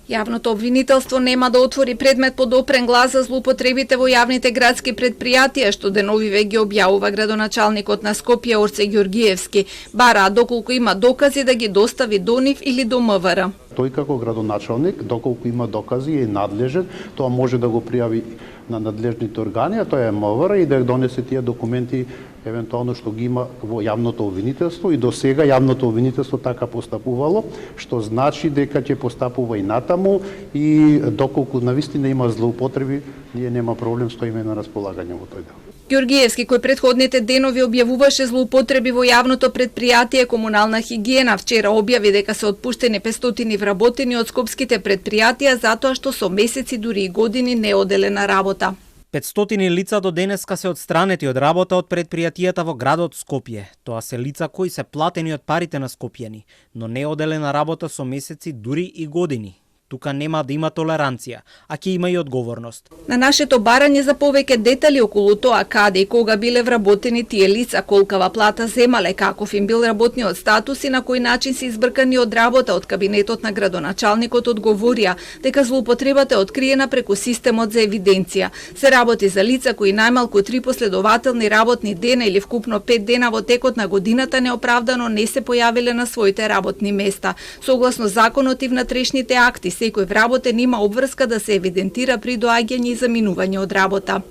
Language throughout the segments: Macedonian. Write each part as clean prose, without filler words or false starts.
Јавното обвинителство нема да отвори предмет под опрен глас за злоупотребите во јавните градски предпријатија, што деновиве ги објавува градоначалникот на Скопје Орце Ѓоргиевски. Бара доколку има докази да ги достави до нив или до МВР. Тој како градоначалник, доколку има докази и е надлежен, тоа може да го пријави на надлежните органи, а тоа е МВР, и да донесе тие документи евентуално што ги има во јавното обвинителство, и до сега јавното обвинителство така постапувало, што значи дека ќе постапува и натаму, и доколку навистина има злоупотреби, ние нема проблем, стоиме на располагање во тој дел. Ѓоргиевски, кој претходните денови објавуваше злоупотреби во јавното предпријатие Комунална хигиена, вчера објави дека се отпуштени 500 вработени од скопските предпријатија затоа што со месеци, дури и години не оделе на работа. 500 лица до денеска се отстранети од работа од предпријатијата во градот Скопје. Тоа се лица кои се платени од парите на скопјани, но не оделе на работа со месеци, дури и години. Тука нема да има толеранција, а ќе има и одговорност. На нашето барање за повеќе детали околу тоа каде и кога биле вработени тие лица, колкава плата земале, каков им бил работниот статус и на кој начин се избркани од работа, од кабинетот на градоначалникот одговорија дека злоупотребата е откриена преку системот за евиденција. Се работи за лица кои најмалку 3 последователни работни дена или вкупно 5 дена во текот на годината неоправдано не се појавиле на своите работни места. Согласно законот и внатрешните акти, секој вработен има обврска да се евидентира при доаѓање и заминување од работа.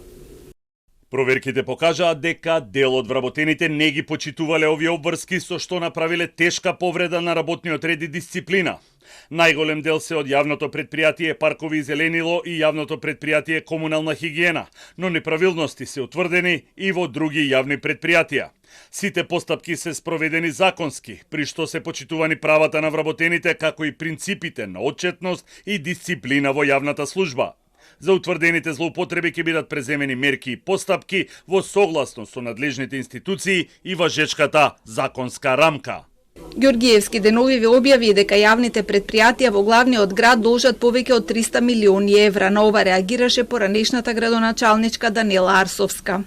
Проверките покажаат дека дел од вработените не ги почитувале овие обврски, со што направиле тешка повреда на работниот ред и дисциплина. Најголем дел се од јавното предпријатие Паркови и зеленило и јавното предпријатие Комунална хигиена, но неправилности се утврдени и во други јавни предпријатија. Сите постапки се спроведени законски, при што се почитувани правата на вработените, како и принципите на отчетност и дисциплина во јавната служба. За утврдените злоупотреби ќе бидат преземени мерки и постапки во согласност со надлежните институции и важечката законска рамка. Ѓоргиевски деновиве објави дека јавните предпријатија во главниот град должат повеќе од 300 милиони евра. На ова реагираше поранешната градоначалничка Данела Арсовска.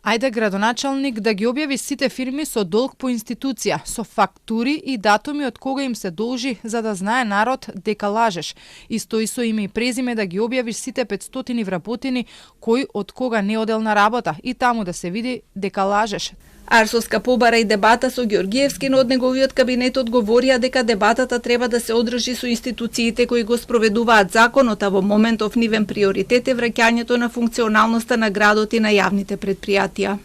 Ајде градоначалник да ги објави сите фирми со долг по институција, со фактури и датуми од кога им се должи, за да знае народ дека лажеш. Исто и со име и презиме да ги објавиш сите 500 вработени кој од кога не одел на работа и таму да се види дека лажеш. Арсовска побара и дебата со Ѓоргиевски, но од неговиот кабинет одговорија дека дебатата треба да се одржи со институциите кои го спроведуваат законот, а во моментов нивен приоритет е враќањето на функционалноста на градот и на јавните предпријатија.